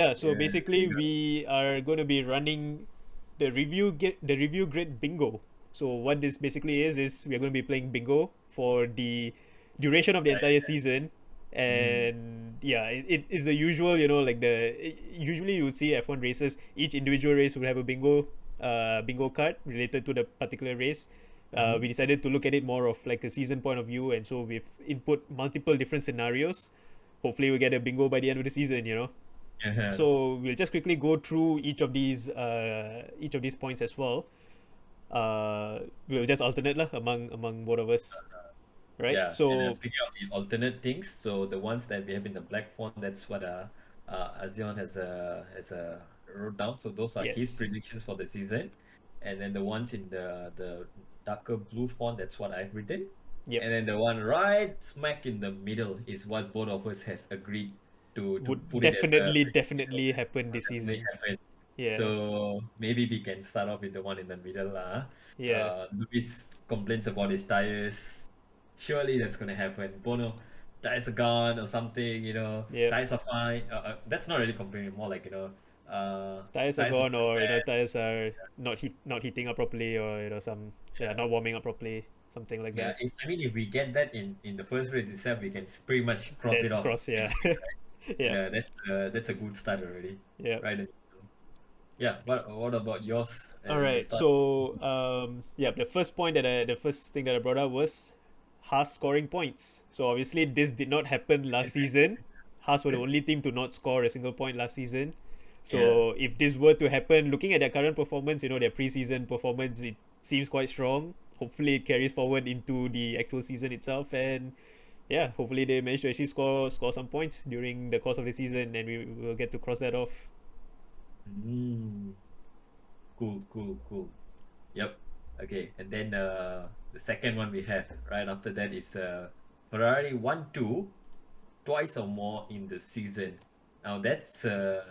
Yeah, so Yeah, there basically you go. we are going to be running the review grid bingo. So what this basically is we are going to be playing bingo for the duration of the entire season. Mm. And yeah, it is the usual, like usually you would see F1 races, each individual race will have a bingo card related to the particular race. Mm-hmm. We decided to look at it more of like a season point of view, and so we've input multiple different scenarios. Hopefully we get a bingo by the end of the season. Yeah. So we'll just quickly go through each of these points as well. We'll just alternate lah among both of us, right? Yeah, and So speaking of the alternate things, so the ones that we have in the black font, that's what Azion has wrote down. So those are his yes, predictions for the season, and then the ones in the darker blue font, that's what I've written, yep, and then the one right smack in the middle is what both of us has agreed to would put it as a prediction for definitely happen what this definitely season. happen. Yeah, So maybe we can start off with the one in the middle lah. yeah, Luis complains about his tires. Surely that's gonna happen. Bono, tires are gone or something. yep. Tires are fine. That's not really complaining. More like Tires are tires are gone, going or bad. tires are not heating up properly, or some, yeah, Yeah, not warming up properly, something like yeah. that. If we get that in the first race itself, we can pretty much cross it That's off cross, yeah, next week, right? yeah, Yeah, that's a good start already, yeah. right? Yeah. What about yours All in the right. start? So, yeah, the first thing that I brought up was Haas scoring points. So obviously, this did not happen last season. Haas were the only team to not score a single point last season. Yeah. So if this were to happen, looking at their current performance, their preseason performance, it seems quite strong. Hopefully, it carries forward into the actual season itself, and yeah, hopefully they manage to actually score some points during the course of the season, and we will get to cross that off. Mm. Cool, cool, cool. Yep. Okay. And then the second one we have right after that is Ferrari 1-2 twice or more in the season. Now that's a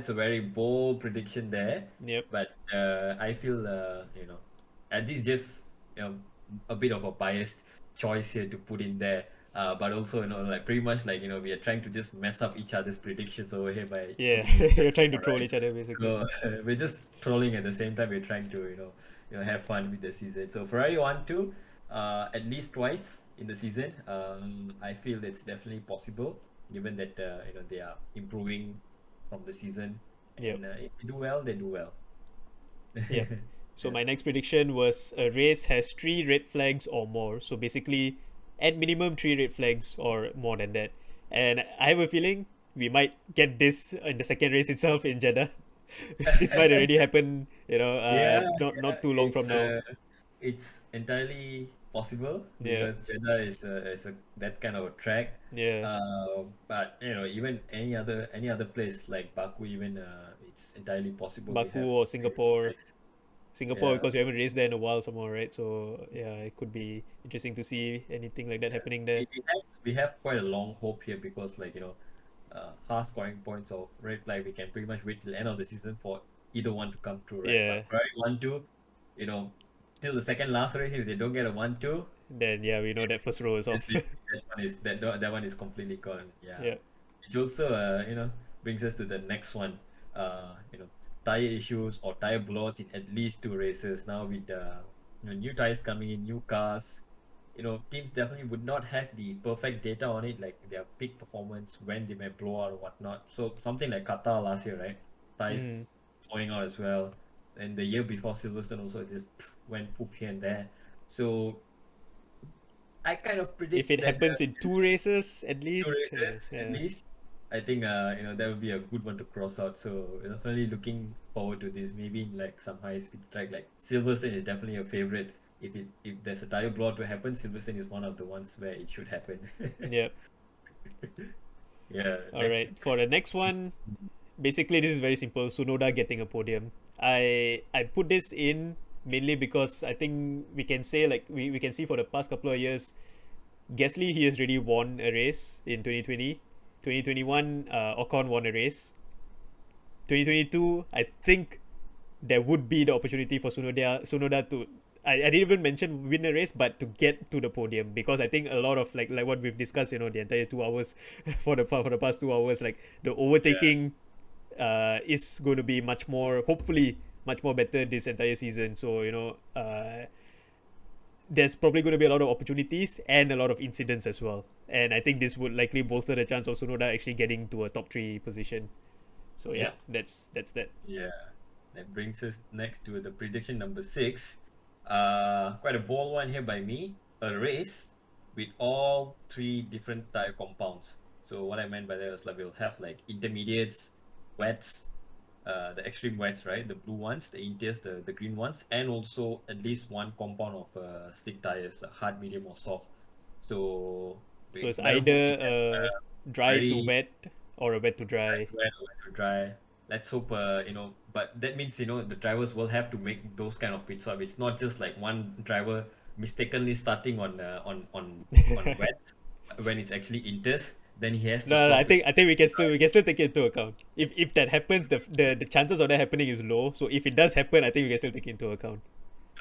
very bold prediction there, Yep. but I feel and this is just you know a bit of a biased choice here to put in there. But also like pretty much like we are trying to just mess up each other's predictions over here by Yeah, putting in you're trying to all troll right. each other basically. So we're just trolling at the same time. We're trying to have fun with the season. So Ferrari 1-2, at least twice in the season. I feel it's definitely possible given that they are improving from the season, Yep. and if they do well, they do well. Yep. So Yeah. my next prediction was a race has three red flags or more. So basically, at minimum three red flags or more than that. And I have a feeling we might get this in the second race itself in Jeddah. This might already happen, Yeah, yeah, not too long from now. it's entirely possible Yeah, because Jeddah is a that kind of a track. yeah. But even any other place like Baku, even it's entirely possible we Baku have or three Singapore. tracks. Singapore, Yeah, because we haven't raced there in a while some more, right? So yeah, it could be interesting to see anything like that yeah. happening there. We have quite a long hope here because Haas scoring points of red flag, we can pretty much wait till the end of the season for either one to come true, right? Yeah. But Ferrari 1-2, you know, till the second last race, if they don't get a 1-2, Then yeah, we know that first row is off. that one is completely gone. Yeah, Yeah. which also brings us to the next one. Tire issues or tire blowouts in at least two races. Now with the new tires coming in, new cars, teams definitely would not have the perfect data on it, like their peak performance when they may blow out or whatnot. So something like Qatar last year, right? Mm. Tires blowing out as well, and the year before Silverstone also it just went poop here and there. So I kind of If predict it that happens in two races at two least, races at yeah. least. I think that would be a good one to cross out. So we're definitely looking forward to this. Maybe in like some high speed track, like Silverstone is definitely a favorite. If there's a tire blowout to happen, Silverstone is one of the ones where it should happen. Yeah. Yeah. All right. For the next one, basically this is very simple. Sunoda getting a podium. I put this in mainly because I think we can say, like, we can see for the past couple of years, Gasly, he has already won a race in 2020. 2021, Ocon won a race. 2022, I think there would be the opportunity for Sunoda to, I didn't even mention win a race, but to get to the podium, because I think a lot of, like what we've discussed, the entire 2 hours for the past 2 hours, like the Yeah. overtaking is going to be much more, hopefully, much more better this entire season. So there's probably going to be a lot of opportunities and a lot of incidents as well. And I think this would likely bolster the chance of Sunoda actually getting to a top three position. So yeah, Yep. that's that. Yeah. That brings us next to the prediction number 6. Quite a bold one here by me. A race with all three different tire compounds. So what I meant by that was like we'll have like intermediates, wets, the extreme wets, right? The blue ones, the interiors, the green ones, and also at least one compound of slick tires, hard, medium, or soft. So So we it's better either hope we get a dry to very wet or a wet to dry. wet or to dry. Let's hope, but that means, the drivers will have to make those kind of pit stop. It's not just like one driver mistakenly starting on wets when it's actually inters, then he has to No, swap I to think we can still take it into account. If that happens, the chances of that happening is low. So if it does happen, I think we can still take it into account.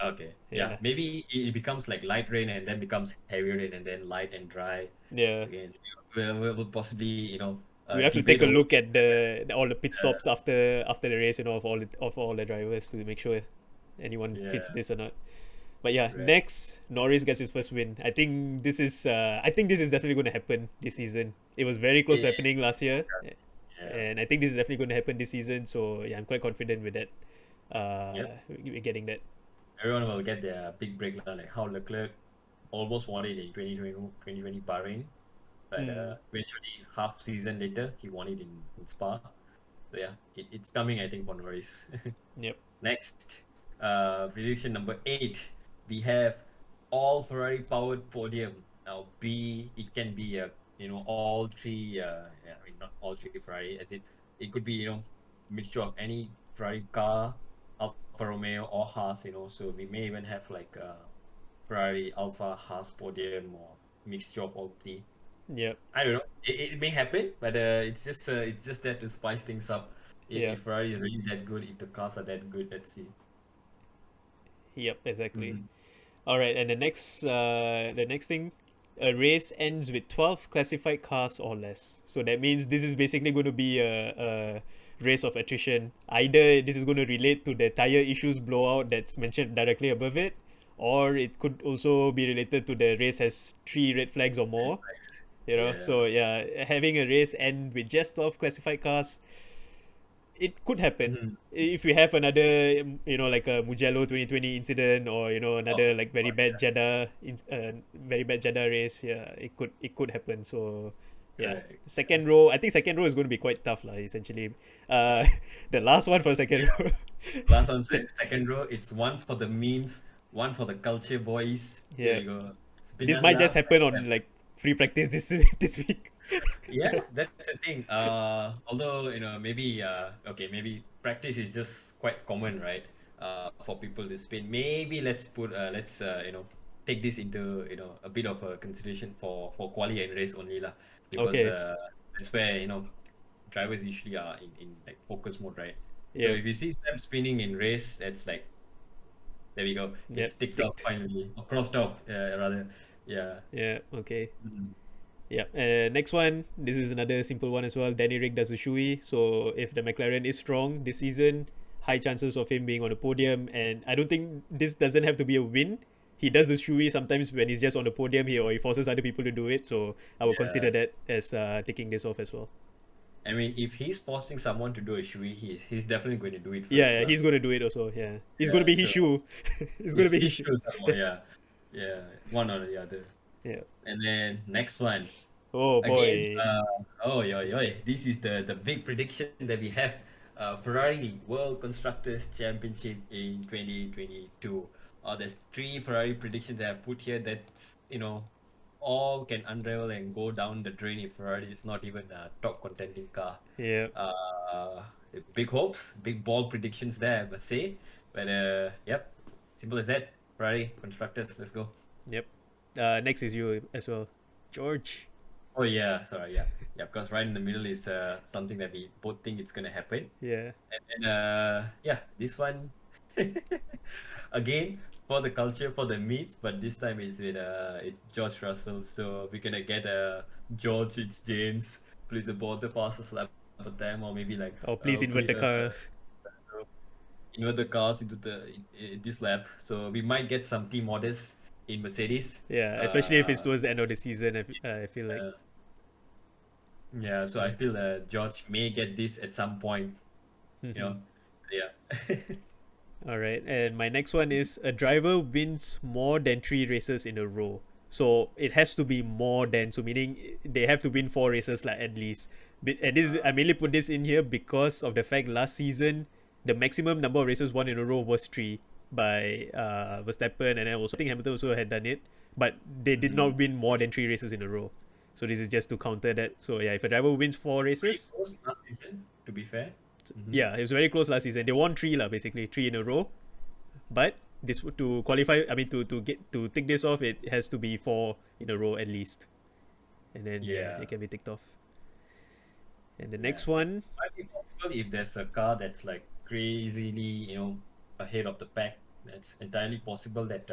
okay. Yeah, Yeah, maybe it becomes like light rain and then becomes heavy rain and then light and dry yeah. again. We'll possibly, We have to take debate a over. look at all the pit stops after the race, of all the drivers to make sure anyone fits Yeah, this or not. But yeah, right. next Norris gets his first win. I think this is definitely going to happen this season. It was very close to Yeah, happening last year, yeah. and I think this is definitely going to happen this season. So yeah, I'm quite confident with that. Yep. We're getting that. Everyone will get their big break, lah, like how Leclerc almost won it in 2020 Bahrain, but Mm, eventually half season later he won it in Spa. So yeah, it's coming, I think, for Norris. yep. Next, prediction number 8, we have all Ferrari powered podium. Now, it can be all three. Yeah, I mean, not all three Ferrari, as it could be mixture of any Ferrari car, Alfa Romeo or Haas. So we may even have like Ferrari, Alfa, Haas podium or mixture of all three. Yep. I don't know. It may happen, but it's just that to spice things up. Yeah. If Ferrari is really that good, if the cars are that good, let's see. Yep. Exactly. Mhm. All right, and the next thing, a race ends with 12 classified cars or less. So that means this is basically going to be a race of attrition. Either this is going to relate to the tire issues blowout that's mentioned directly above it, or it could also be related to the race has 3 red flags or more. Thanks. You know, Yeah. so yeah, having a race end with just 12 classified cars, it could happen Mhm. if we have another like a Mugello 2020 incident, or Oh, another like very God, bad very bad Jeddah race. Yeah, it could happen. So yeah. yeah, Right. second row, I think second row is going to be quite tough lah, essentially. uh the last one for second row. Last one said second row. It's one for the memes, one for the culture boys. There Yeah, you go. this might just Spinalla. happen on like free practice this this week. Yeah, that's the thing. Although maybe okay, maybe practice is just quite common, right? For people to spin. Maybe let's take this into a bit of a consideration for quali and race only lah, because Okay. that's where drivers usually are in like focus mode, right? So Yep. if you see them spinning in race, it's like there we go. Yep. It's ticked off Ticked. finally, or crossed off, rather. Yeah. Yeah. Okay. Mhm. Yeah. Next one. This is another simple one as well. Danny Rick does a shoey. So if the McLaren is strong this season, high chances of him being on the podium. And I don't think this doesn't have to be a win. He does the shoey sometimes when he's just on the podium here, or he forces other people to do it. So I would consider Yeah. that as taking this off as well. I mean, if he's forcing someone to do a shui, he's definitely going to do it first, Yeah, lah. he's going to do it also. Yeah, he's going to Yeah, be his so shoe. It's going to it's be his shoe. issues some more, yeah. Yeah, one or the other. Yeah. And then next one. Oh Again, boy. oh, yo, yo, this is the big prediction that we have. Ferrari World Constructors Championship in 2022. There's 3 Ferrari predictions that I put here that's, all can unravel and go down the drain if Ferrari is not even a top contending car. Yeah. Uh, Big hopes, big bold predictions there, I must say. But yep, simple as that. Ferrari Constructors, let's go. Yep. Next is you as well, George. Oh yeah, sorry, yeah, yeah. Because right in the middle is something that we both think it's gonna happen, Yeah. and then yeah, this one again for the culture, for the meets, but this time it's George Russell, so we're gonna get George, it's James, please aboard the fastest lap of time, or maybe like Oh, please invert the car. invert the cars into this lap. So we might get some team orders in Mercedes. Yeah, especially if it's Uh, towards the end of the season. I feel like. uh, yeah, so I feel George may get this at some point. You know, yeah. All right, and my next one is a driver wins more than 3 races in a row. So it has to be more than, so meaning they have to win 4 races like at least. And this I mainly put this in here because of the fact last season the maximum number of races won in a row was 3 by Verstappen, and then also I think Hamilton also had done it, but they did Mhm. not win more than 3 races in a row. So this is just to counter that. So yeah, if a driver wins four Pretty races, close last season, to be fair. Mhm. yeah, it was very close last season. They won 3 lah, basically 3 in a row. But this to qualify, I mean to get to tick this off, it has to be 4 in a row at least, and then yeah, Yeah, it can be ticked off. And the yeah. next one, Might be possible if there's a car that's like crazily, ahead of the pack. That's entirely possible that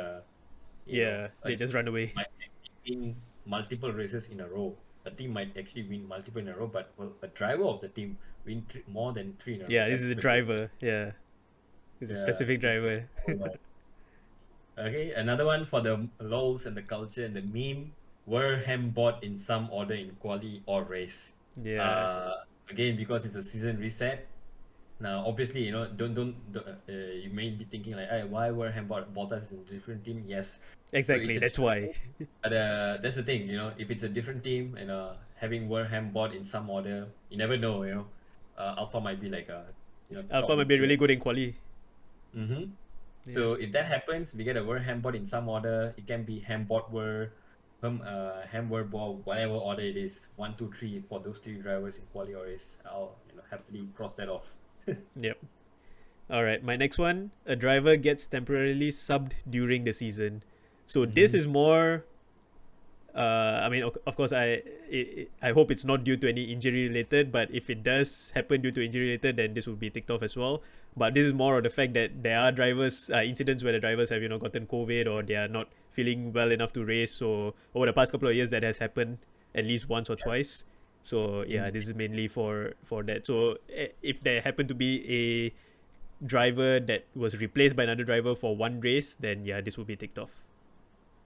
yeah, a they just run away. might actually win multiple races in a row. A team might actually win multiple in a row, but will a driver of the team win more than 3 in a row? Yeah, this is That's a the question. driver. Yeah, this is a Yeah, specific that's driver. all right. Okay, another one for the lols and the culture and the meme. Were Ham bought in some order in quali or race? Yeah, Again, because it's a season reset. Now, obviously, you may be thinking like, hey, why were Ham bought us in a different team? Yes, so it's exactly. a That's different why. team. But that's the thing, if it's a different team and having Warham bought in some order, you never know, Alpha might be like Alpha top might be tier. really good in quali. Mm-hmm. Yeah, So if that happens, we get a Warham bought in some order. It can be Ham bought were Ham were bought whatever order it is, 1, 2, 3 for those 3 drivers in quali or race. I'll happily cross that off. yep. All right, my next one, a driver gets temporarily subbed during the season. So this Mm-hmm. is more I mean, of course, I hope it's not due to any injury related. But if it does happen due to injury related, then this will be ticked off as well. But this is more of the fact that there are drivers incidents where the drivers have gotten COVID or they are not feeling well enough to race. So over the past couple of years, that has happened at least once or twice. So yeah, this is mainly for that. So if there happened to be a driver that was replaced by another driver for one race, then yeah, this will be ticked off.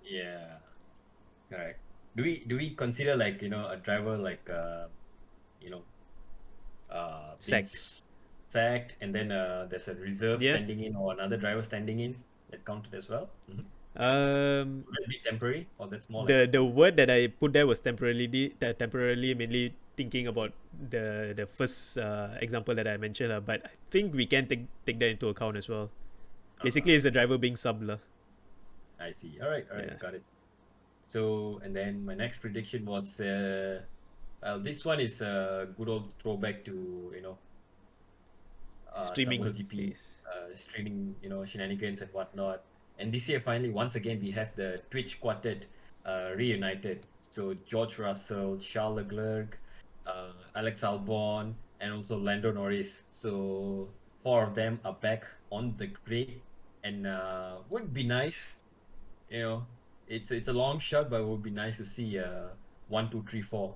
Yeah. Correct. Do we consider like a driver like you know being Sacked. sacked and then there's a reserve Yeah. standing in or another driver standing in that counted as well? Um, Would that be temporary or that's more like the word that I put there was temporarily mainly thinking about the first example that I mentioned, but I think we can take that into account as well. Basically, it's the driver being sub lah. I see. All right, Yeah. got it. So and then my next prediction was well, this one is a good old throwback to some Streaming MotoGP days. streaming, shenanigans and whatnot. And this year, finally, once again, we have the Twitch quartet reunited. So George Russell, Charles Leclerc, Alex Albon, and also Lando Norris. So 4 of them are back on the grid, and would be nice. You know, it's a long shot, but it would be nice to see 1, 2, 3, 4.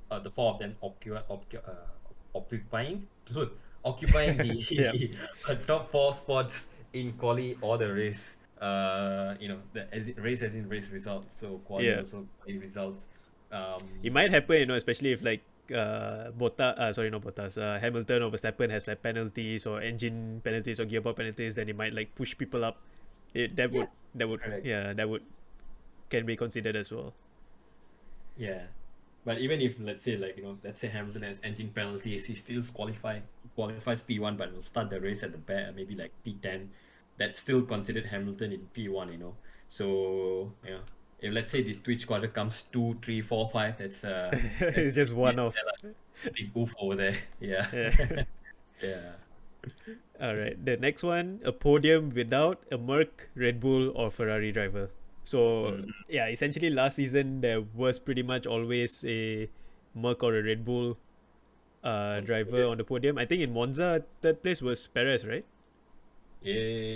The 4 of them occupying occupying Yeah. the top 4 spots in quali or the race. Race as in race results. So quali Yeah. also quali results. It might happen, especially if like sorry, not Bottas, Hamilton or Verstappen has like penalties or engine penalties or gearbox penalties, then it might like push people up. It Yeah, that would correct. yeah that would can be considered as well. Yeah. But even if let's say Hamilton has engine penalties, he still qualifies P1, but will start the race at the back, maybe like P10. That's still considered Hamilton in P1. So if let's say this Twitch quarter comes 2, 3, 4, 5, that's It's just one off. a big oof over there. Yeah. Yeah. Yeah. All right. The next one, a podium without a Merc, Red Bull, or Ferrari driver. So Mm. yeah, essentially last season there was pretty much always a Merc or a Red Bull On the driver podium. on the podium. I think in Monza, third place was Perez, right?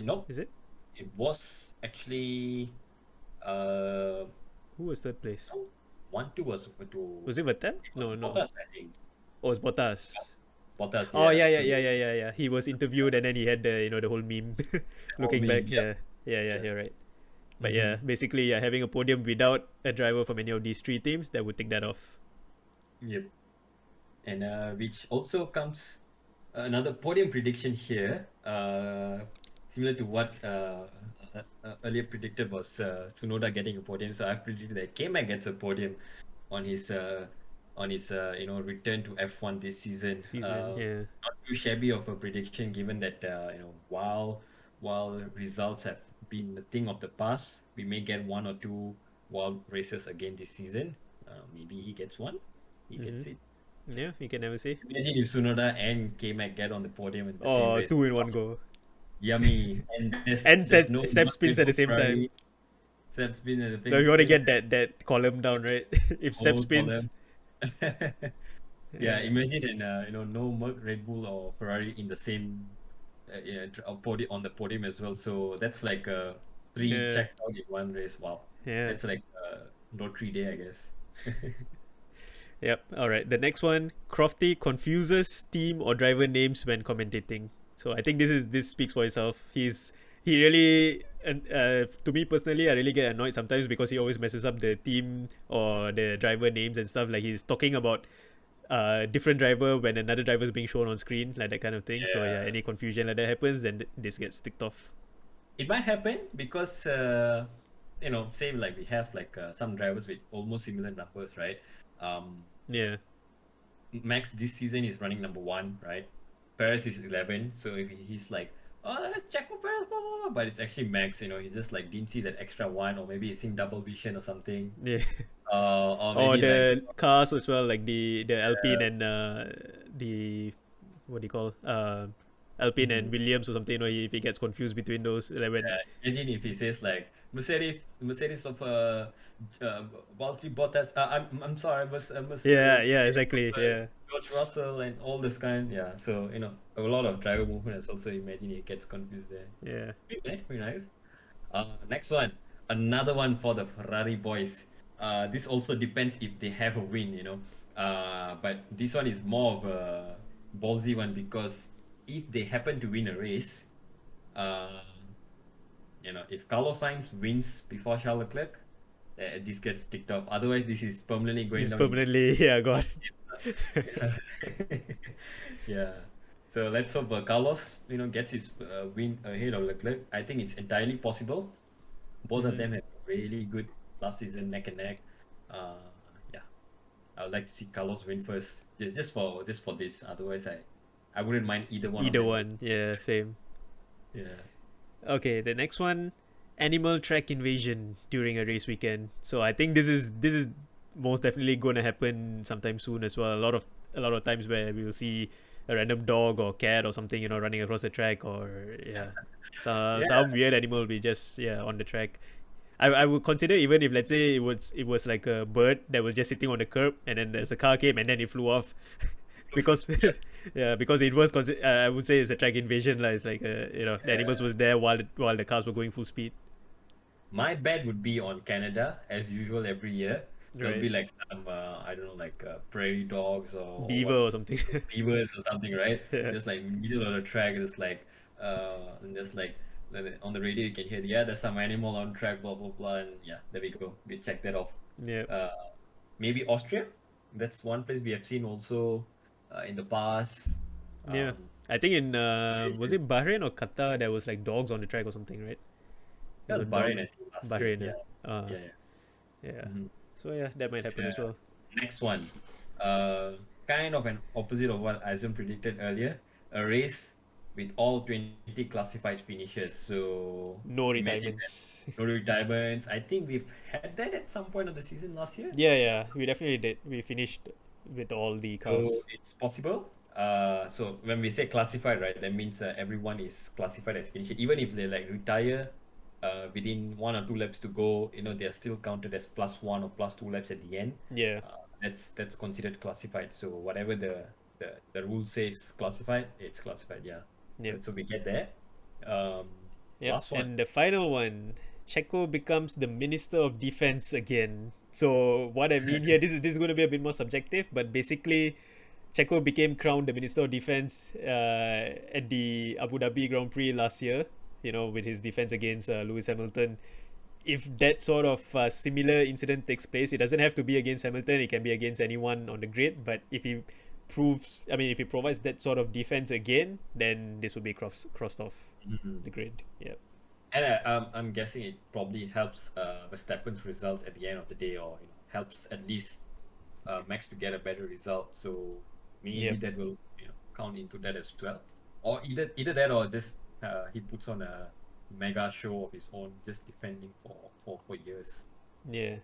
No, Is it? it was actually Who was third place? no, 1, 2 was to Was it Vettel? it was No, no. Bottas, I think. Or was Bottas? Bottas, Oh yeah. yeah, yeah, So yeah, yeah, yeah, yeah. He was interviewed and then he had the the whole meme all looking back. meme, yep, Yeah, yeah, yeah. yeah. You're right. But Mm-hmm. yeah, basically, yeah, having a podium without a driver from any of these three teams that would take that off. Yep. And which also comes another podium prediction here, similar to what earlier predicted was Tsunoda getting a podium. So I've predicted that K-Mag gets a podium on his return to F1 this season. Season, yeah. Not too shabby of a prediction, given that while results have been a thing of the past, we may get one or two wild races again this season. Maybe he gets one. He Mm-hmm. gets it. Yeah, you can never say. Imagine if Sunoda and K-Mac get on the podium in the same Oh, race. two in one go. Yummy. And And there's no Seb not Red spins at Bull the same time. Ferrari. Seb spin at the No, thing. you want to get that column down, right? If Seb Whole spins, column. Yeah, yeah, imagine no Red Bull or Ferrari in the same podium on the podium as well. So that's like three yeah, checked out in one race. Wow, yeah. that's like lottery day, I guess. Yep. All right. The next one, Crofty confuses team or driver names when commentating. So I think this speaks for itself. He really and to me personally, I really get annoyed sometimes because he always messes up the team or the driver names and stuff. Like he's talking about different driver when another driver is being shown on screen, like that kind of thing. So yeah, Yeah, any confusion like that happens, then this gets ticked off. it might happen because say like we have like some drivers with almost similar numbers, right? Um, Yeah. Max this season is running number one, right? Perez is 11, so if he's like, oh, that's Checo Perez, blah, blah, blah, but it's actually Max, he just like didn't see that extra one, or maybe he's seeing double vision or something, Yeah. or Or maybe like, the cars as well, like the Alpine uh, and the what do you call Alpine and mhm. Williams or something. If he gets confused between those, like when Imagine if he says like Mercedes of Valtteri Bottas, I'm sorry, yeah, yeah, Mercedes exactly, of yeah, George Russell and all this kind, yeah. So a lot of driver movement as also imagine he gets confused there. So yeah, pretty nice. Next one, another one for the Ferrari boys. This also depends if they have a win, but this one is more of a ballsy one because if they happen to win a race, uh, if Carlos Sainz wins before Charles Leclerc, this gets ticked off. Otherwise, this is permanently going this down in permanently, yeah, God. yeah. Yeah. So let's hope Carlos, gets his win ahead of Leclerc. I think it's entirely possible. Both of Hmm. them have really good last season, neck and neck. Uh, yeah, I would like to see Carlos win first, just for this. Otherwise, I wouldn't mind either one of Either them win. one, yeah, same. Yeah. Okay, the next one, animal track invasion during a race weekend. So I think this is most definitely going to happen sometime soon as well. A lot of times where we will see a random dog or cat or something, running across the track, or yeah, some Yeah. weird animal will be just on the track. I would consider, even if let's say it was like a bird that was just sitting on the curb and then there's a car came and then it flew off because Yeah. yeah, because it was I would say it's a track invasion. Like it's like the animals Yeah. was there while the cars were going full speed. My bet would be on Canada as usual every year. There'll Right. be like some I don't know, like prairie dogs or Beaver what, or something. beavers or something, right? Yeah. Just like middle of the track, just like and just like on the radio you can hear, yeah, there's some animal on track, blah blah blah, and yeah, there we go. We check that off. Yeah. Uh, Maybe Austria. That's one place we have seen also in the past. Yeah. Um, I think in was Malaysia. it Bahrain or Qatar there was like dogs on the track or something, right? There's Yeah, a Bahrain, dog. I think last year. Bahrain. Yeah, yeah, yeah. Yeah. Mhm. So yeah, that might happen as Yeah. well. Next one, uh, kind of an opposite of what Azum predicted earlier. A race with all 20 classified finishes. So No imagine that. retirements. No retirements. I think we've had that at some point of the season last year. Yeah, yeah. We definitely did. We finished with all the So cars. it's possible. So when we say classified, right, that means everyone is classified as finished. Even if they like retire, within 1 or 2 laps to go, they're still counted as +1 or +2 laps at the end. Yeah. That's considered classified. So whatever the rule says classified, it's classified. Yeah. Yep. So we get there. Um, Yep. Last one. And the final one, Checo becomes the Minister of Defense again. So what I mean here, this is going to be a bit more subjective, but basically, Checo became crowned the Minister of Defense at the Abu Dhabi Grand Prix last year, with his defense against Lewis Hamilton. If that sort of similar incident takes place, it doesn't have to be against Hamilton, it can be against anyone on the grid. But if if he provides that sort of defense again, then this will be crossed off the grid. Yeah. And I'm guessing it probably helps Verstappen's results at the end of the day, or helps at least Max to get a better result. So maybe that will count into that as well, or either that, or just he puts on a mega show of his own, just defending for years. Yeah.